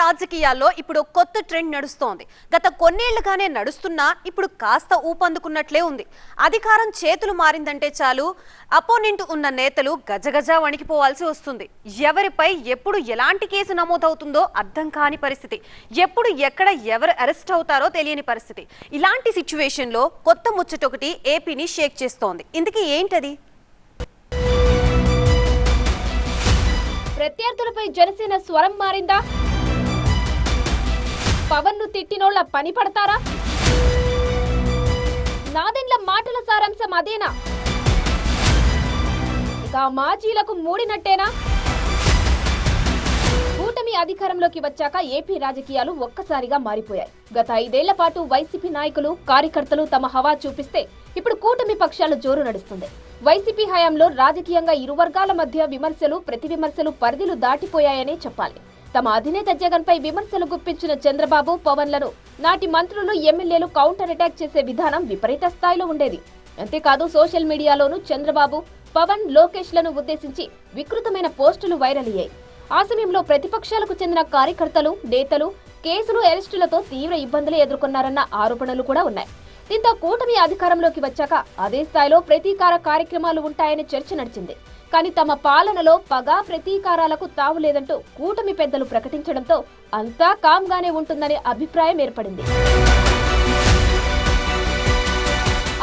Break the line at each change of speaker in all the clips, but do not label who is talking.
రాజకీయాల్లో ఇప్పుడు కొత్త ట్రెండ్ నడుస్తోంది. గత కొన్నేళ్లుగానే నడుస్తున్నా ఇప్పుడు కాస్త ఊపందుకున్నట్లే ఉంది. అధికారం చేతులు మారిందంటే చాలు అపోనెంట్ ఉన్న నేతలు గజగజ వణికిపోవాల్సి వస్తుంది. ఎవరిపై ఎప్పుడు ఎలాంటి కేసు నమోదవుతుందో అర్థం కాని పరిస్థితి, ఎప్పుడు ఎక్కడ ఎవరు అరెస్ట్ అవుతారో తెలియని పరిస్థితి. ఇలాంటి సిచ్యువేషన్లో కొత్త ముచ్చటొకటి ఏపీని షేక్ చేస్తోంది. ఇందుకీ ఏంటది?
ప్రత్యర్థులపై జనసేన స్వరం మారిందా? పవన్ ను తిట్టినోళ్ల పని పడతారా? నాదెండ్ల మాటల సారాంశం అదేనా? ఇక మాజీలకు మూడినట్టేనా? కూటమి అధికారంలోకి వచ్చాక ఏపీ రాజకీయాలు ఒక్కసారిగా మారిపోయాయి. గత 5 ఏళ్ల పాటు వైసీపీ నాయకులు కార్యకర్తలు తమ హవా చూపిస్తే ఇప్పుడు కూటమి పక్షాల జోరు నడుస్తుంది. వైసీపీ హయాంలో రాజకీయంగా ఇరు వర్గాల మధ్య విమర్శలు ప్రతి విమర్శలు పరిధులు దాటిపోయాయనే చెప్పాలి. తమ అధినేత జగన్ పై విమర్శలు గుప్పించిన చంద్రబాబు, పవన్లను నాటి మంత్రులు, ఎమ్మెల్యేలు కౌంటర్ అటాక్ చేసే విధానం విపరీత స్థాయిలో ఉండేది. అంతేకాదు సోషల్ మీడియాలోనూ చంద్రబాబు, పవన్, లోకేష్ లను ఉద్దేశించి వికృతమైన పోస్టులు వైరల్ అయ్యాయి. ఆ సమయంలో ప్రతిపక్షాలకు చెందిన కార్యకర్తలు, నేతలు కేసులు, అరెస్టులతో తీవ్ర ఇబ్బందులు ఎదుర్కొన్నారన్న ఆరోపణలు కూడా ఉన్నాయి. దీంతో కూటమి అధికారంలోకి వచ్చాక అదే స్థాయిలో ప్రతీకార కార్యక్రమాలు ఉంటాయని చర్చ నడిచింది. కానీ తమ పాలనలో పగ, ప్రతీకారాలకు తావు లేదంటూ కూటమి పెద్దలు ప్రకటించడంతో అంతా కామ్గానే ఉంటుందనే అభిప్రాయం ఏర్పడింది.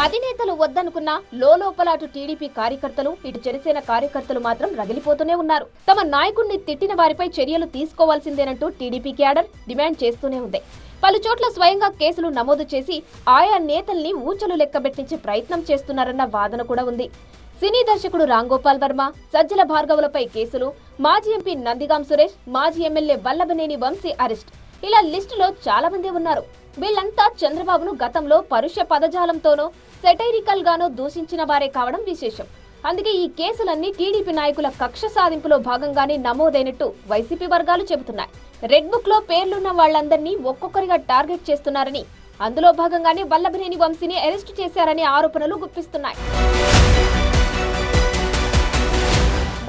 అధినేతలు వద్దనుకున్న లోపల అటు టీడీపీ కార్యకర్తలు, ఇటు జనసేన కార్యకర్తలు మాత్రం రగిలిపోతూనే ఉన్నారు. తమ నాయకుడిని తిట్టిన వారిపై చర్యలు తీసుకోవాల్సిందేనంటూ టీడీపీ క్యాడర్ డిమాండ్ చేస్తూనే ఉంది. పలు చోట్ల స్వయంగా కేసులు నమోదు చేసి ఆయా నేతల్ని ఊచలు లెక్కబెట్టించే ప్రయత్నం చేస్తున్నారన్న వాదన కూడా ఉంది. సినీ దర్శకుడు రాంగోపాల్ వర్మ, సజ్జల భార్గవులపై కేసులు, మాజీ ఎంపీ నందిగాం సురేష్, మాజీ ఎమ్మెల్యే వల్లభనేని వంశీ అరెస్ట్, ఇలా లిస్టులో చాలా మంది ఉన్నారు. వీళ్లంతా చంద్రబాబును గతంలో పరుష పదజాలంతోనో సెటైరికల్ గానో దూషించిన వారే కావడం విశేషం. అందుకే ఈ కేసులన్నీ టీడీపీ నాయకుల కక్ష సాధింపులో భాగంగానే నమోదైనట్టు వైసీపీ వర్గాలు చెబుతున్నాయి. రెడ్ బుక్ లో పేర్లున్న వాళ్లందరినీ ఒక్కొక్కరిగా టార్గెట్ చేస్తున్నారని, అందులో భాగంగానే వల్లభనేని వంశీని అరెస్టు చేశారనే ఆరోపణలు గుప్పిస్తున్నాయి.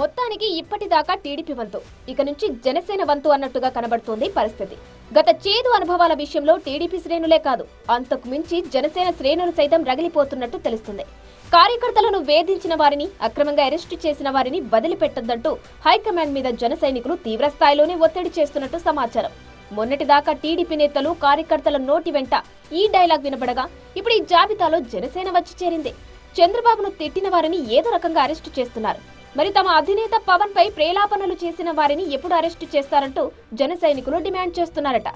మొత్తానికి ఇప్పటిదాకా టీడీపీ వంతు, ఇక నుంచి జనసేన వంతు అన్నట్టుగా కనబడుతోంది పరిస్థితి. గత చేదు అనుభవాల విషయంలో టీడీపీ శ్రేణులే కాదు, అంతకు మించి జనసేన శ్రేణులు సైతం రగిలిపోతున్నట్టు తెలుస్తుంది. కార్యకర్తలను వేధించిన వారిని, అక్రమంగా అరెస్టు చేసిన వారిని వదిలిపెట్టొద్దంటూ హైకమాండ్ మీద జన సైనికులు తీవ్ర స్థాయిలోనే ఒత్తిడి చేస్తున్నట్టు సమాచారం. మొన్నటిదాకా టీడీపీ నేతలు, కార్యకర్తల నోటి వెంట ఈ డైలాగ్ వినబడగా ఇప్పుడు ఈ జాబితాలో జనసేన వచ్చి చేరింది. చంద్రబాబును తిట్టిన వారిని ఏదో రకంగా అరెస్టు చేస్తున్నారు. మరి తమ అధినేత పవన్ పై ప్రేలాపనలు చేసిన వారిని ఎప్పుడు అరెస్టు చేస్తారంటూ జన సైనికులు డిమాండ్ చేస్తున్నారట.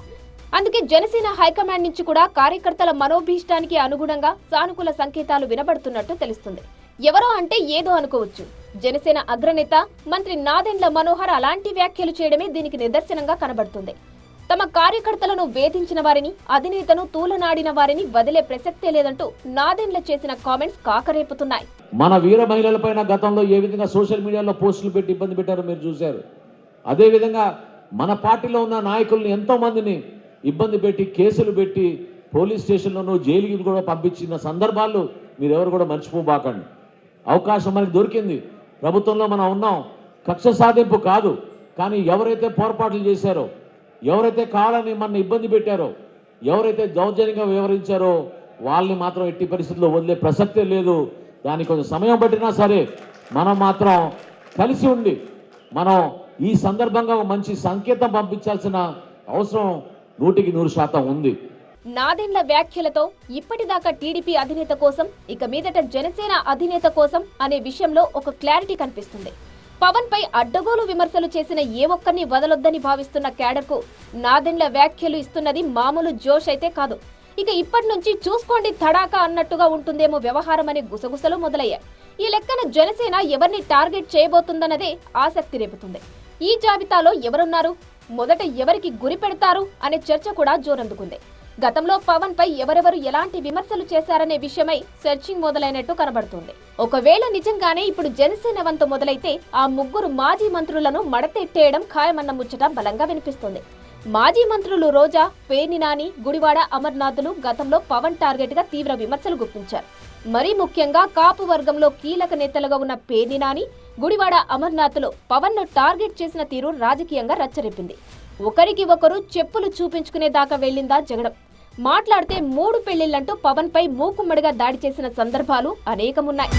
అందుకే జనసేన హైకమాండ్ నుంచి కూడా కార్యకర్తల మనోభీష్టానికి అనుగుణంగా సానుకూల సంకేతాలు వినబడుతున్నట్టు తెలుస్తుంది. ఎవరో అంటే ఏదో అనుకోవచ్చు. జనసేన అగ్రనేత మంత్రి నాదెండ్ల మనోహర్ అలాంటి వ్యాఖ్యలు చేయడమే దీనికి నిదర్శనంగా కనబడుతుంది. తమ కార్యకర్తలను వేధించిన వారిని, అధినేతను తూలనాడిన వారిని వదిలే ప్రసక్తే లేదంటూ నాదెండ్ల చేసిన కామెంట్స్ కాకరేపుతున్నాయి.
మన వీర మహిళలపైన గతంలో ఏ విధంగా సోషల్ మీడియాలో పోస్టులు పెట్టి ఇబ్బంది పెట్టారో మీరు చూశారు. అదేవిధంగా మన పార్టీలో ఉన్న నాయకుల్ని ఎంతో మందిని ఇబ్బంది పెట్టి, కేసులు పెట్టి, పోలీస్ స్టేషన్లోనూ జైలుకి కూడా పంపించిన సందర్భాలు మీరెవరు కూడా మర్చిపోబాకండి. అవకాశం మనకి దొరికింది, ప్రభుత్వంలో మనం ఉన్నాం. కక్ష సాధింపు కాదు, కానీ ఎవరైతే పొరపాట్లు చేశారో, ఎవరైతే కావాలని మన ఇబ్బంది పెట్టారో, ఎవరైతే దౌర్జన్యంగా వ్యవహరించారో వాళ్ళని మాత్రం ఎట్టి పరిస్థితుల్లో వదిలే ప్రసక్తే లేదు. దానికి కొంచెం సమయం పట్టినా సరే మనం మాత్రం కలిసి ఉండి మనం ఈ సందర్భంగా మంచి సంకేతం పంపించాల్సిన అవసరం 100% ఉంది.
నాదెండ్ల వ్యాఖ్యలతో ఇప్పటిదాకా టీడీపీ అధినేత కోసం, ఇక మీదట జనసేన అధినేత కోసం అనే విషయంలో ఒక క్లారిటీ కనిపిస్తుంది. పవన్ పై అడ్డగోలు విమర్శలు చేసిన ఏ ఒక్కరిని వదలొద్దని భావిస్తున్న క్యాడర్కు నాదెండ్ల వ్యాఖ్యలు ఇస్తున్నది మామూలు జోష్ అయితే కాదు. ఇక ఇప్పటి నుంచి చూసుకోండి తడాకా అన్నట్టుగా ఉంటుందేమో వ్యవహారం అనే గుసగుసలు మొదలయ్యాయి. ఈ లెక్కన జనసేన ఎవరిని టార్గెట్ చేయబోతుందన్నదే ఆసక్తి రేపుతుంది. ఈ జాబితాలో ఎవరున్నారు, మొదట ఎవరికి గురి పెడతారు అనే చర్చ కూడా జోరందుకుంది. గతంలో పవన్ పై ఎవరెవరు ఎలాంటి విమర్శలు చేశారనే విషయమై సెర్చింగ్ మొదలైనట్టు కనబడుతుంది. ఒకవేళ నిజంగానే ఇప్పుడు జనసేన వంతు మొదలైతే ఆ ముగ్గురు మాజీ మంత్రులను మడతెట్టేయడం ఖాయమన్న ముచ్చట బలంగా వినిపిస్తుంది. మాజీ మంత్రులు రోజా, పేర్ని నాని, గుడివాడ అమర్నాథ్లు గతంలో పవన్ టార్గెట్ గా తీవ్ర విమర్శలు గుప్పించారు. మరీ ముఖ్యంగా కాపు వర్గంలో కీలక నేతలుగా ఉన్న పేర్ని నాని, గుడివాడ అమర్నాథ్లు పవన్ ను టార్గెట్ చేసిన తీరు రాజకీయంగా రచ్చరెప్పింది. ఒకరికి ఒకరు చెప్పులు చూపించుకునే దాకా వెళ్లిందా జగడం. మాట్లాడితే 3 పెళ్లిళ్లంటూ పవన్ పై మూకుమ్మడిగా దాడి చేసిన సందర్భాలు అనేకమున్నాయి.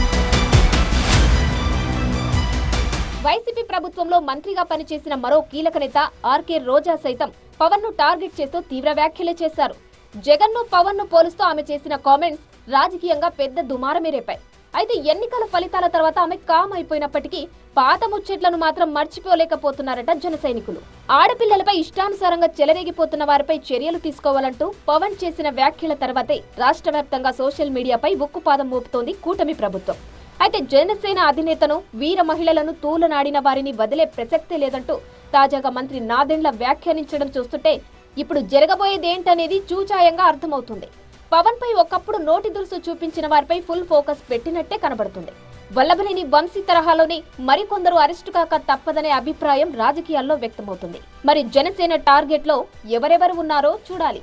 వైసీపీ ప్రభుత్వంలో మంత్రిగా పనిచేసిన మరో కీలక నేత ఆర్కే రోజా సైతం పవన్ ను టార్గెట్ చేస్తూ తీవ్ర వ్యాఖ్యలే చేశారు. జగన్ ను పవన్ ను పోలుస్తూ ఆమె చేసిన కామెంట్స్ రాజకీయంగా పెద్ద దుమారమే రేపాయి. అయితే ఎన్నికల ఫలితాల తర్వాత ఆమె కామ్ అయిపోయినప్పటికీ పాత ముచ్చట్లను మాత్రం మర్చిపోలేకపోతున్నారట జన సైనికులు. ఆడపిల్లలపై ఇష్టానుసారంగా చెలరేగిపోతున్న వారిపై చర్యలు తీసుకోవాలంటూ పవన్ చేసిన వ్యాఖ్యల తర్వాతే రాష్ట్ర వ్యాప్తంగా సోషల్ మీడియాపై ఉక్కుపాదం మోపుతోంది కూటమి ప్రభుత్వం. అయితే జనసేన అధినేతను వీర మహిళలను తూలనాడిన వారిని వదిలే ప్రసక్తే లేదంటూ తాజాగా మంత్రి నాదెండ్ల వ్యాఖ్యానించడం చూస్తుంటే ఇప్పుడు జరగబోయేదేంటనేది చూచాయంగా అర్థమవుతుంది. పవన్ పై ఒకప్పుడు నోటి దురుసు చూపించిన వారిపై ఫుల్ ఫోకస్ పెట్టినట్టే కనబడుతుంది. వల్లభనేని వంశీ తరహాలోనే మరికొందరు అరెస్టు కాక తప్పదనే అభిప్రాయం రాజకీయాల్లో వ్యక్తమవుతుంది. మరి జనసేన టార్గెట్ లో ఎవరెవరు ఉన్నారో చూడాలి.